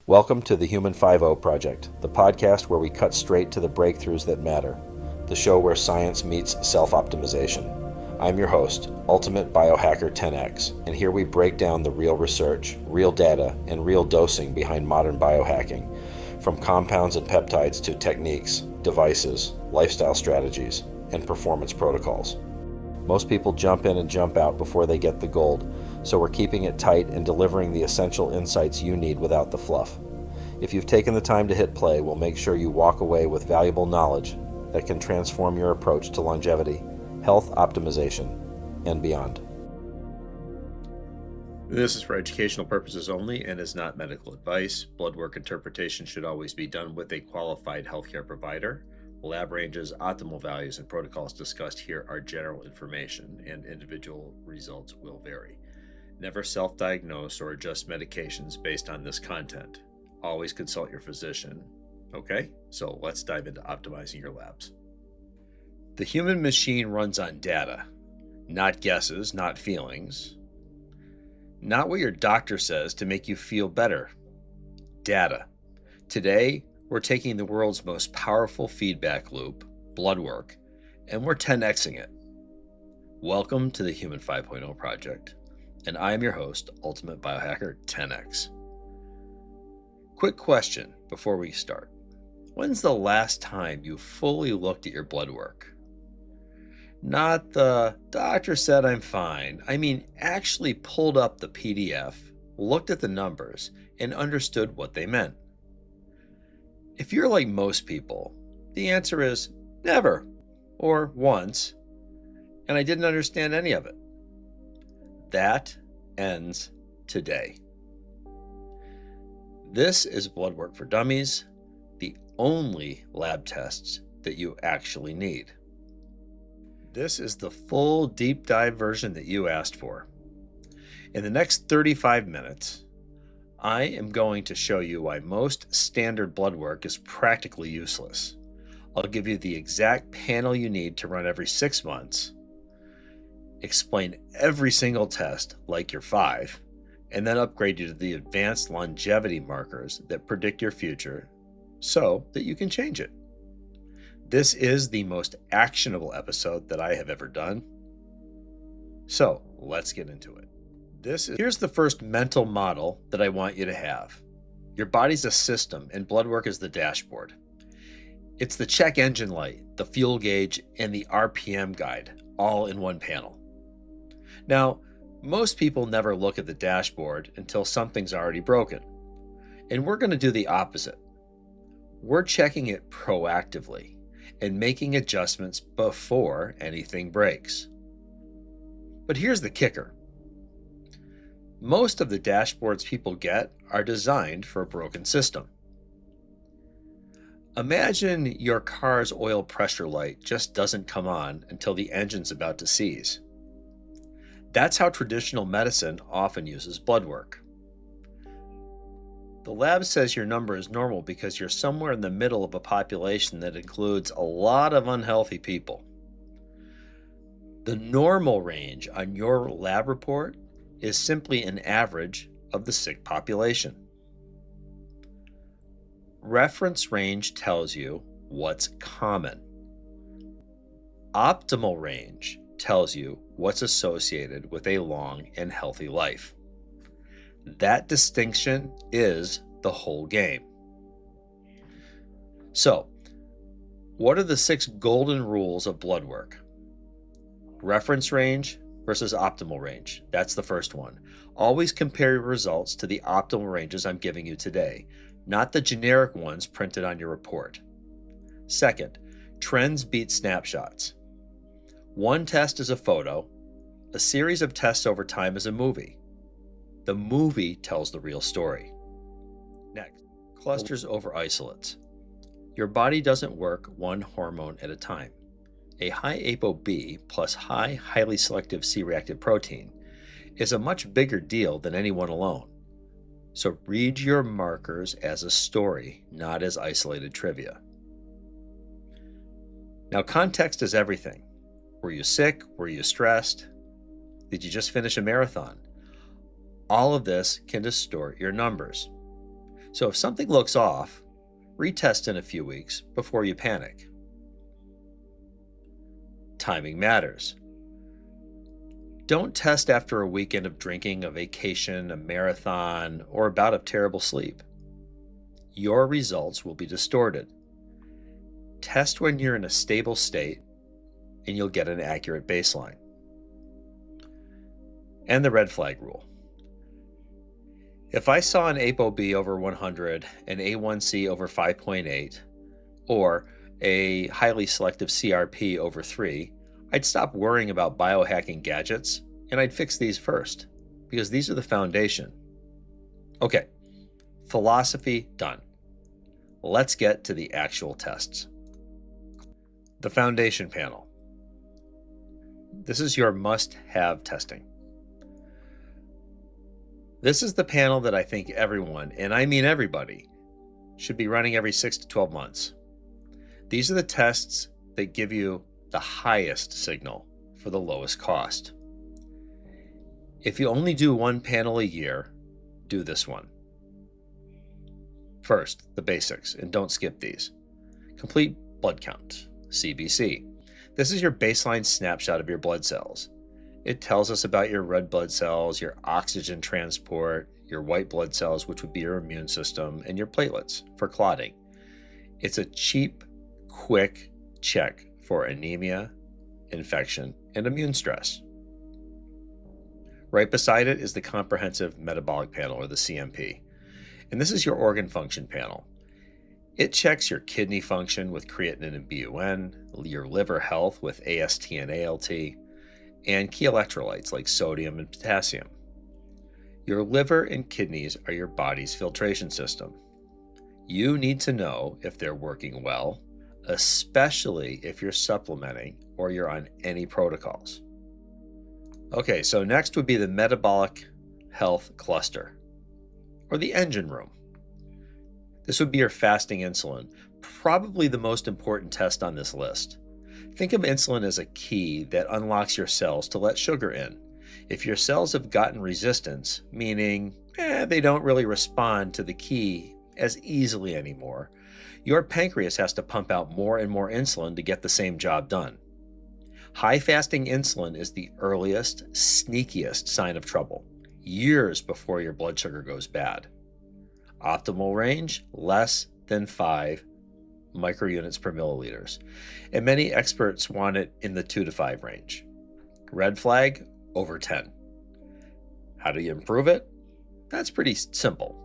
Welcome to the Human 5.0 Project, the podcast where we cut straight to the breakthroughs that matter, the show where science meets self-optimization. I'm your host, Ultimate Biohacker 10X, and here we break down the real research, real data, and real dosing behind modern biohacking, from compounds and peptides to techniques, devices, lifestyle strategies, and performance protocols. Most people jump in and jump out before they get the gold, so we're keeping it tight and delivering the essential insights you need without the fluff. If you've taken the time to hit play, we'll make sure you walk away with valuable knowledge that can transform your approach to longevity, health optimization, and beyond. This is for educational purposes only and is not medical advice. Blood work interpretation should always be done with a qualified healthcare provider. Lab ranges, optimal values, and protocols discussed here are general information, and individual results will vary. Never self-diagnose or adjust medications based on this content. Always consult your physician. Okay, so let's dive into optimizing your labs. The human machine runs on data, not guesses, not feelings. Not what your doctor says to make you feel better. Data. Today, we're taking the world's most powerful feedback loop, blood work, and we're 10xing it. Welcome to the Human 5.0 Project, and I am your host, Ultimate Biohacker 10x. Quick question before we start. When's the last time you fully looked at your blood work? Not the doctor said I'm fine. I mean, actually pulled up the PDF, looked at the numbers, and understood what they meant. If you're like most people, the answer is never, or once, and I didn't understand any of it. That ends today. This is Bloodwork for Dummies, the only lab tests that you actually need. This is the full deep dive version that you asked for. In the next 35 minutes, I am going to show you why most standard blood work is practically useless. I'll give you the exact panel you need to run every 6 months, explain every single test like you're 5, and then upgrade you to the advanced longevity markers that predict your future so that you can change it. This is the most actionable episode that I have ever done. So let's get into it. Here's the first mental model that I want you to have. Your body's a system and blood work is the dashboard. It's the check engine light, the fuel gauge, and the RPM guide all in one panel. Now, most people never look at the dashboard until something's already broken. And we're going to do the opposite. We're checking it proactively and making adjustments before anything breaks. But here's the kicker. Most of the dashboards people get are designed for a broken system. Imagine your car's oil pressure light just doesn't come on until the engine's about to seize. That's how traditional medicine often uses blood work. The lab says your number is normal because you're somewhere in the middle of a population that includes a lot of unhealthy people. The normal range on your lab report is simply an average of the sick population. Reference range tells you what's common. Optimal range tells you what's associated with a long and healthy life. That distinction is the whole game. So, what are the 6 golden rules of blood work? Reference range versus optimal range. That's the first one. Always compare your results to the optimal ranges I'm giving you today, not the generic ones printed on your report. Second, trends beat snapshots. One test is a photo. A series of tests over time is a movie. The movie tells the real story. Next, clusters over isolates. Your body doesn't work one hormone at a time. A high ApoB plus high, highly selective C-reactive protein is a much bigger deal than any one alone. So read your markers as a story, not as isolated trivia. Now, context is everything. Were you sick? Were you stressed? Did you just finish a marathon? All of this can distort your numbers. So if something looks off, retest in a few weeks before you panic. Timing matters. Don't test after a weekend of drinking, a vacation, a marathon, or a bout of terrible sleep. Your results will be distorted. Test when you're in a stable state and you'll get an accurate baseline. And the red flag rule. If I saw an ApoB over 100, an A1C over 5.8, or a highly selective CRP over 3, I'd stop worrying about biohacking gadgets and I'd fix these first, because these are the foundation. Okay, philosophy done. Let's get to the actual tests. The foundation panel. This is your must-have testing. This is the panel that I think everyone, and I mean everybody, should be running every 6 to 12 months. These are the tests that give you the highest signal for the lowest cost. If you only do one panel a year, do this one. First, the basics, and don't skip these. Complete blood count, CBC. This is your baseline snapshot of your blood cells. It tells us about your red blood cells, your oxygen transport, your white blood cells, which would be your immune system, and your platelets for clotting. It's a cheap, quick check for anemia, infection, and immune stress. Right beside it is the comprehensive metabolic panel, or the CMP. And this is your organ function panel. It checks your kidney function with creatinine and BUN, your liver health with AST and ALT, and key electrolytes like sodium and potassium. Your liver and kidneys are your body's filtration system. You need to know if they're working well, especially if you're supplementing or you're on any protocols. Okay, so next would be the metabolic health cluster, or the engine room. This would be your fasting insulin, probably the most important test on this list. Think of insulin as a key that unlocks your cells to let sugar in. If your cells have gotten resistance, meaning they don't really respond to the key as easily anymore, your pancreas has to pump out more and more insulin to get the same job done. High fasting insulin is the earliest, sneakiest sign of trouble, years before your blood sugar goes bad. Optimal range, less than 5 microunits per milliliters, and many experts want it in the 2 to 5 range. Red flag, over 10. How do you improve it? That's pretty simple.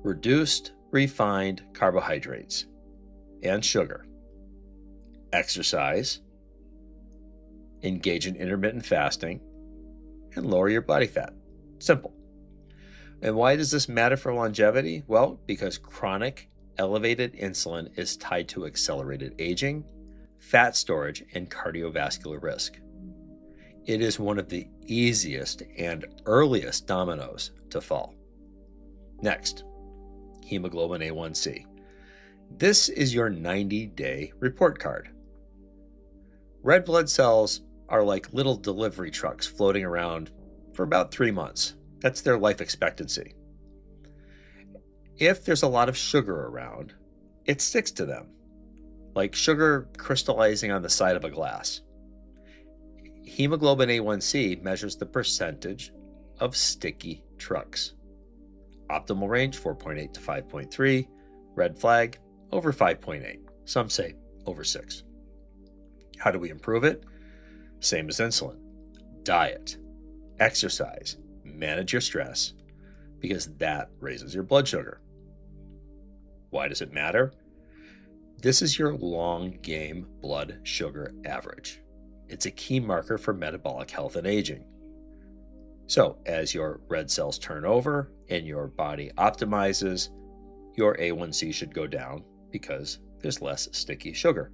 Reduced refined carbohydrates and sugar. Exercise, engage in intermittent fasting, and lower your body fat. Simple. And why does this matter for longevity? Well, because chronic elevated insulin is tied to accelerated aging, fat storage, and cardiovascular risk. It is one of the easiest and earliest dominoes to fall. Next, hemoglobin A1C. This is your 90-day report card. Red blood cells are like little delivery trucks floating around for about 3 months. That's their life expectancy. If there's a lot of sugar around, it sticks to them, like sugar crystallizing on the side of a glass. Hemoglobin A1C measures the percentage of sticky trucks. Optimal range, 4.8 to 5.3. Red flag, over 5.8. Some say over 6. How do we improve it? Same as insulin. Diet, exercise, manage your stress, because that raises your blood sugar. Why does it matter? This is your long game blood sugar average. It's a key marker for metabolic health and aging. So as your red cells turn over and your body optimizes, your A1C should go down because there's less sticky sugar.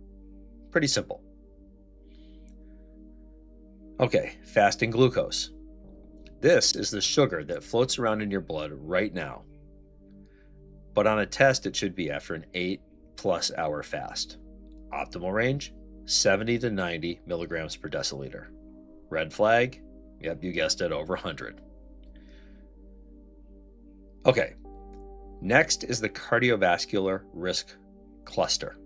Pretty simple. Okay, fasting glucose. This is the sugar that floats around in your blood right now. But on a test, it should be after an 8+ hour fast. Optimal range, 70 to 90 milligrams per deciliter. Red flag, yep, you guessed it, over 100. Okay, Next is the cardiovascular risk cluster,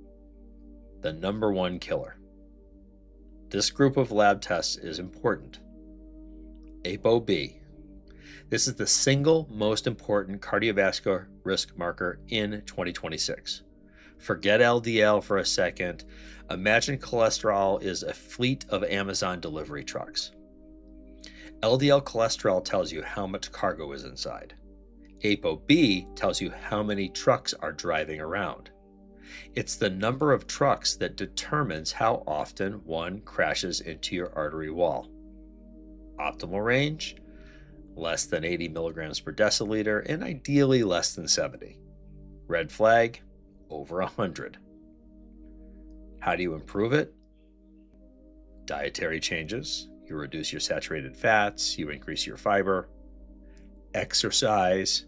the number one killer. This group of lab tests is important. ApoB. This is the single most important cardiovascular risk marker in 2026. Forget LDL for a second. Imagine cholesterol is a fleet of Amazon delivery trucks. LDL cholesterol tells you how much cargo is inside. ApoB tells you how many trucks are driving around. It's the number of trucks that determines how often one crashes into your artery wall. Optimal range, less than 80 milligrams per deciliter, and ideally less than 70. Red flag, over 100. How do you improve it? Dietary changes. You reduce your saturated fats, you increase your fiber, exercise,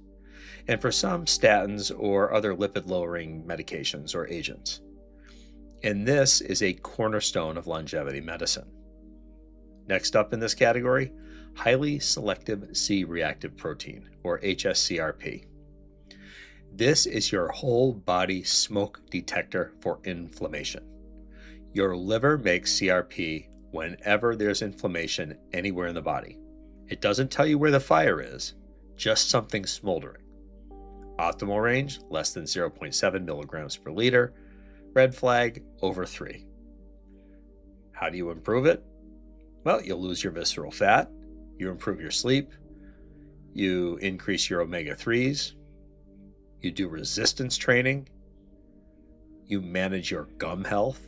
and for some, statins or other lipid-lowering medications or agents. And this is a cornerstone of longevity medicine. Next up in this category, highly selective C-reactive protein, or HSCRP. This is your whole body smoke detector for inflammation. Your liver makes CRP whenever there's inflammation anywhere in the body. It doesn't tell you where the fire is, just something smoldering. Optimal range, less than 0.7 milligrams per liter. Red flag, over 3. How do you improve it? Well, you'll lose your visceral fat, you improve your sleep, you increase your omega-3s, you do resistance training, you manage your gum health.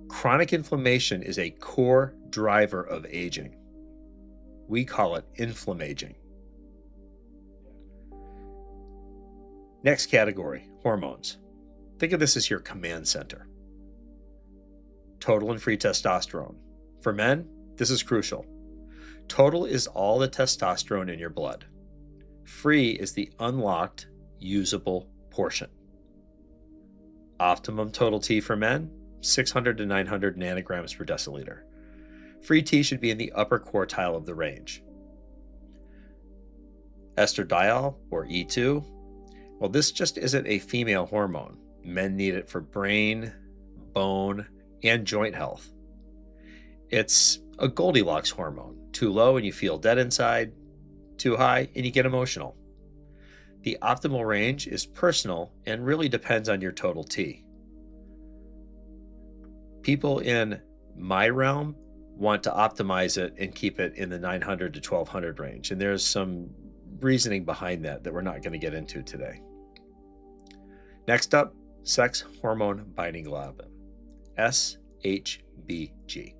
Chronic inflammation is a core driver of aging. We call it inflammaging. Next category, hormones. Think of this as your command center. Total and free testosterone. For men, this is crucial. Total is all the testosterone in your blood. Free is the unlocked, usable portion. Optimum total T for men, 600 to 900 nanograms per deciliter. Free T should be in the upper quartile of the range. Estradiol, or E2, well, this just isn't a female hormone. Men need it for brain, bone, and joint health. It's a Goldilocks hormone. Too low and you feel dead inside, too high and you get emotional. The optimal range is personal and really depends on your total T. People in my realm want to optimize it and keep it in the 900 to 1200 range, and there's some reasoning behind that we're not going to get into today. Next up, sex hormone binding globulin, SHBG.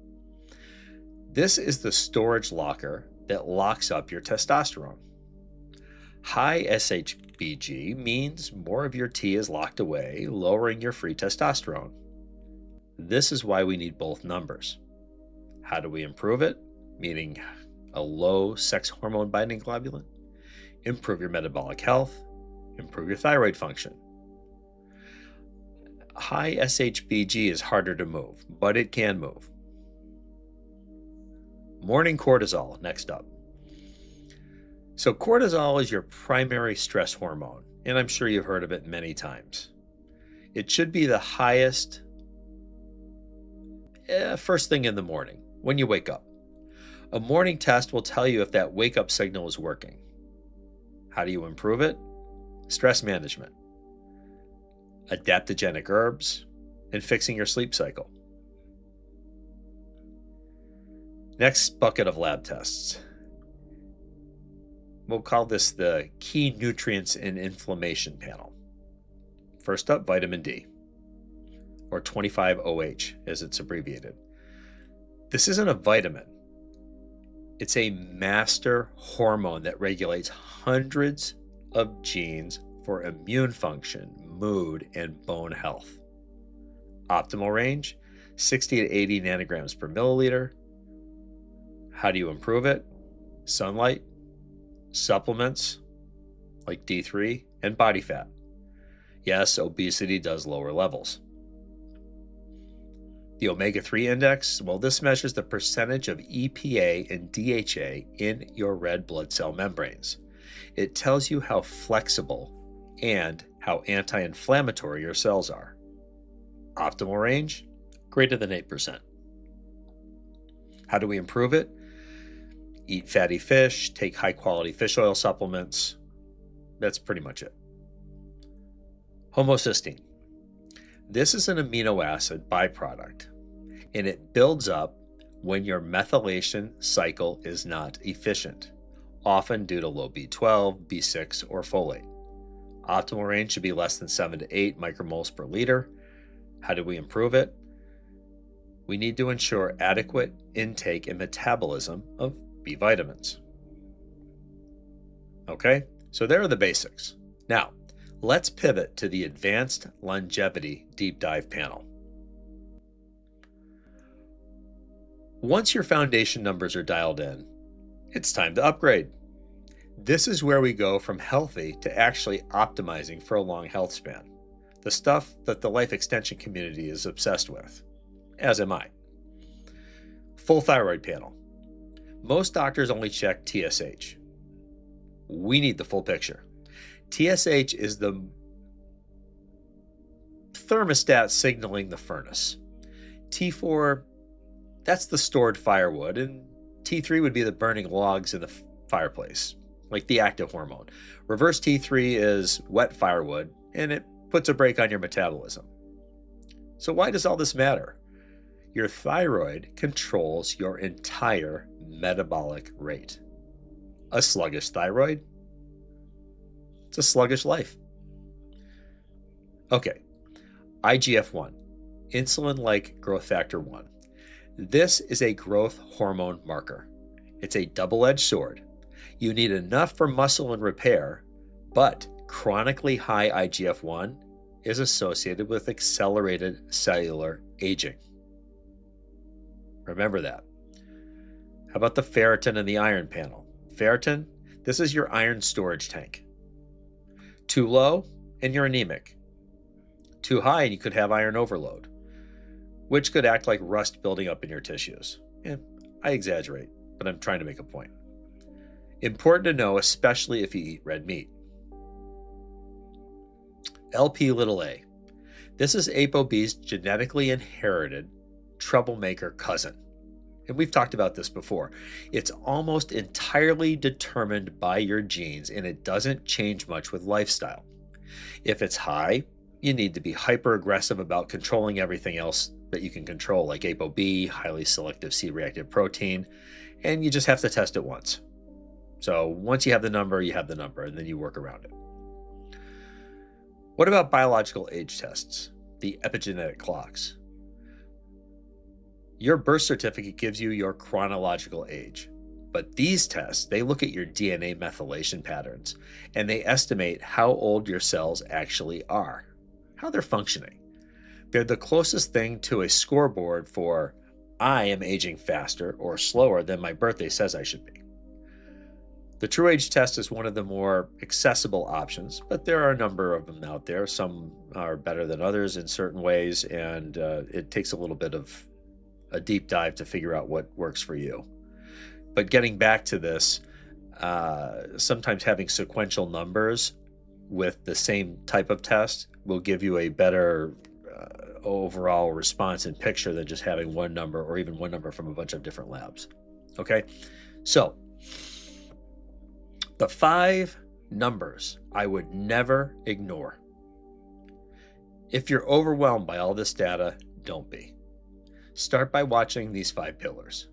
This is the storage locker that locks up your testosterone. High SHBG means more of your T is locked away, lowering your free testosterone. This is why we need both numbers. How do we improve it? Meaning a low sex hormone binding globulin. Improve your metabolic health, improve your thyroid function. High SHBG is harder to move, but it can move. Morning cortisol, next up. So cortisol is your primary stress hormone, and I'm sure you've heard of it many times. It should be the highest first thing in the morning when you wake up. A morning test will tell you if that wake-up signal is working. How do you improve it? Stress management, adaptogenic herbs, and fixing your sleep cycle. Next bucket of lab tests. We'll call this the key nutrients in inflammation panel. First up, vitamin D, or 25-OH as it's abbreviated. This isn't a vitamin. It's a master hormone that regulates hundreds of genes for immune function, mood, and bone health. Optimal range, 60 to 80 nanograms per milliliter. How do you improve it? Sunlight, supplements like D3, and body fat. Yes, obesity does lower levels. The omega-3 index, well, this measures the percentage of EPA and DHA in your red blood cell membranes. It tells you how flexible and how anti-inflammatory your cells are. Optimal range, greater than 8%. How do we improve it? Eat fatty fish, take high-quality fish oil supplements. That's pretty much it. Homocysteine. This is an amino acid byproduct, and it builds up when your methylation cycle is not efficient, often due to low B12, B6, or folate. Optimal range should be less than 7 to 8 micromoles per liter. How do we improve it? We need to ensure adequate intake and metabolism of B vitamins. Okay, so there are the basics. Now, let's pivot to the Advanced Longevity Deep Dive panel. Once your foundation numbers are dialed in, it's time to upgrade. This is where we go from healthy to actually optimizing for a long health span. The stuff that the life extension community is obsessed with, as am I. Full thyroid panel. Most doctors only check TSH. We need the full picture. TSH is the thermostat signaling the furnace. T4, that's the stored firewood, and T3 would be the burning logs in the fireplace, like the active hormone. Reverse T3 is wet firewood, and it puts a brake on your metabolism. So why does all this matter? Your thyroid controls your entire metabolic rate. A sluggish thyroid, it's a sluggish life. Okay, IGF-1, insulin-like growth factor 1. This is a growth hormone marker. It's a double-edged sword. You need enough for muscle and repair, but chronically high IGF-1 is associated with accelerated cellular aging. Remember that. How about the ferritin and the iron panel? Ferritin, this is your iron storage tank. Too low, and you're anemic. Too high, and you could have iron overload, which could act like rust building up in your tissues. I exaggerate, but I'm trying to make a point. Important to know, especially if you eat red meat. Lp(a). This is ApoB's genetically inherited troublemaker cousin. And we've talked about this before. It's almost entirely determined by your genes, and it doesn't change much with lifestyle. If it's high, you need to be hyper aggressive about controlling everything else that you can control, like ApoB, highly selective C-reactive protein, and you just have to test it once. So once you have the number, and then you work around it. What about biological age tests, the epigenetic clocks? Your birth certificate gives you your chronological age, but these tests, they look at your DNA methylation patterns, and they estimate how old your cells actually are, how they're functioning. They're the closest thing to a scoreboard for I am aging faster or slower than my birthday says I should be. The True Age test is one of the more accessible options, but there are a number of them out there. Some are better than others in certain ways, and it takes a little bit of a deep dive to figure out what works for you. But getting back to this, sometimes having sequential numbers with the same type of test will give you a better overall response and picture than just having one number or even one number from a bunch of different labs. Okay, so the 5 numbers I would never ignore. If you're overwhelmed by all this data, don't be. Start by watching these 5 pillars.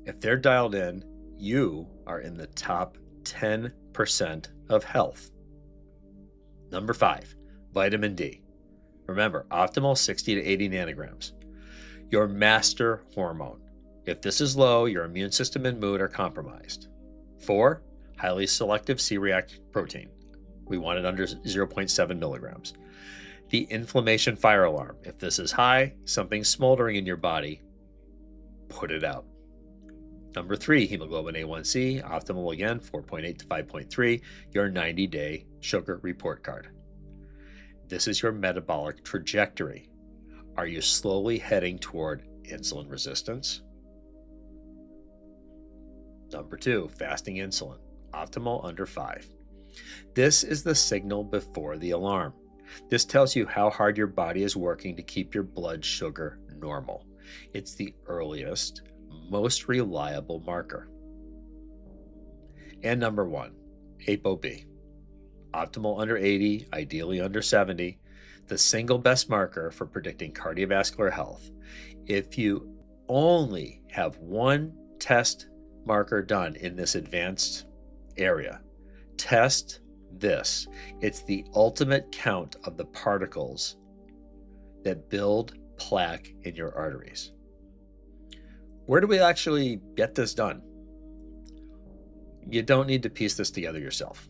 If they're dialed in, you are in the top 10% of health. Number 5, vitamin D. Remember, optimal 60 to 80 nanograms. Your master hormone. If this is low, your immune system and mood are compromised. 4, highly selective C-reactive protein. We want it under 0.7 milligrams. The inflammation fire alarm. If this is high, something's smoldering in your body, put it out. Number 3, hemoglobin A1C, optimal again, 4.8 to 5.3, your 90-day sugar report card. This is your metabolic trajectory. Are you slowly heading toward insulin resistance? Number 2, fasting insulin, optimal under 5. This is the signal before the alarm. This tells you how hard your body is working to keep your blood sugar normal. It's the earliest, most reliable marker. And number 1, ApoB. Optimal under 80, ideally under 70, the single best marker for predicting cardiovascular health. If you only have one test marker done in this advanced area, test this. It's the ultimate count of the particles that build plaque in your arteries. Where do we actually get this done? You don't need to piece this together yourself.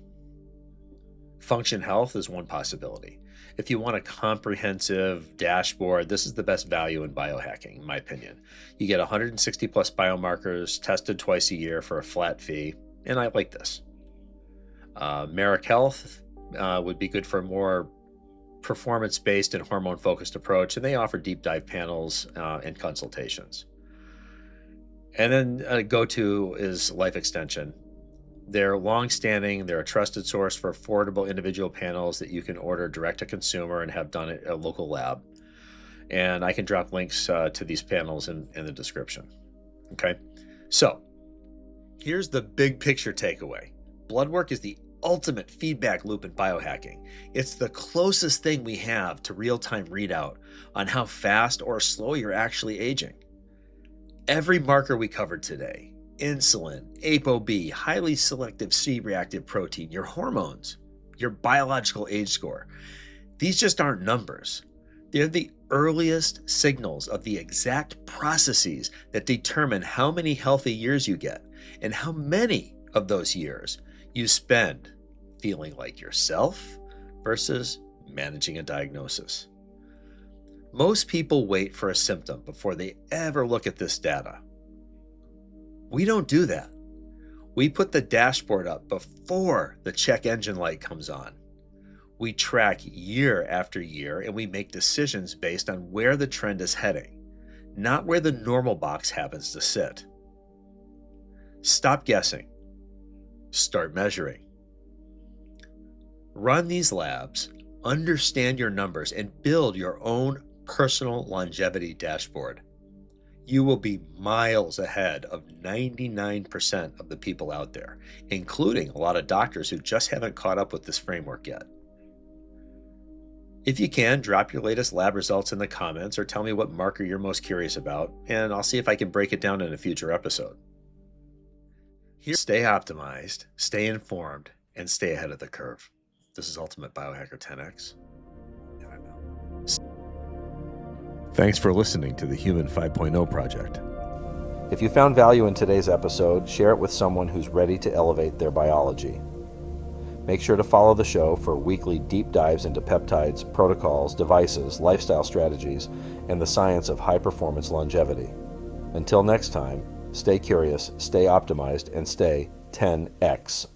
Function Health is one possibility. If you want a comprehensive dashboard, this is the best value in biohacking, in my opinion. You get 160 plus biomarkers tested twice a year for a flat fee, and I like this. Merrick Health would be good for a more performance-based and hormone-focused approach, and they offer deep dive panels and consultations. And then go-to is Life Extension. They're long-standing, they're a trusted source for affordable individual panels that you can order direct to consumer and have done at a local lab. And I can drop links to these panels in the description. Okay, so here's the big picture takeaway. Bloodwork is the ultimate feedback loop in biohacking. It's the closest thing we have to real-time readout on how fast or slow you're actually aging. Every marker we covered today, insulin, ApoB, highly selective C-reactive protein, your hormones, your biological age score, these just aren't numbers. They're the earliest signals of the exact processes that determine how many healthy years you get and how many of those years you spend feeling like yourself versus managing a diagnosis. Most people wait for a symptom before they ever look at this data. We don't do that. We put the dashboard up before the check engine light comes on. We track year after year and we make decisions based on where the trend is heading, not where the normal box happens to sit. Stop guessing. Start measuring. Run these labs, understand your numbers, and build your own personal longevity dashboard. You will be miles ahead of 99% of the people out there, including a lot of doctors who just haven't caught up with this framework yet. If you can, drop your latest lab results in the comments or tell me what marker you're most curious about, and I'll see if I can break it down in a future episode. Here, stay optimized, stay informed, and stay ahead of the curve. This is Ultimate Biohacker 10X. And I'm out. Thanks for listening to the Human 5.0 Project. If you found value in today's episode, share it with someone who's ready to elevate their biology. Make sure to follow the show for weekly deep dives into peptides, protocols, devices, lifestyle strategies, and the science of high-performance longevity. Until next time, stay curious, stay optimized, and stay 10X.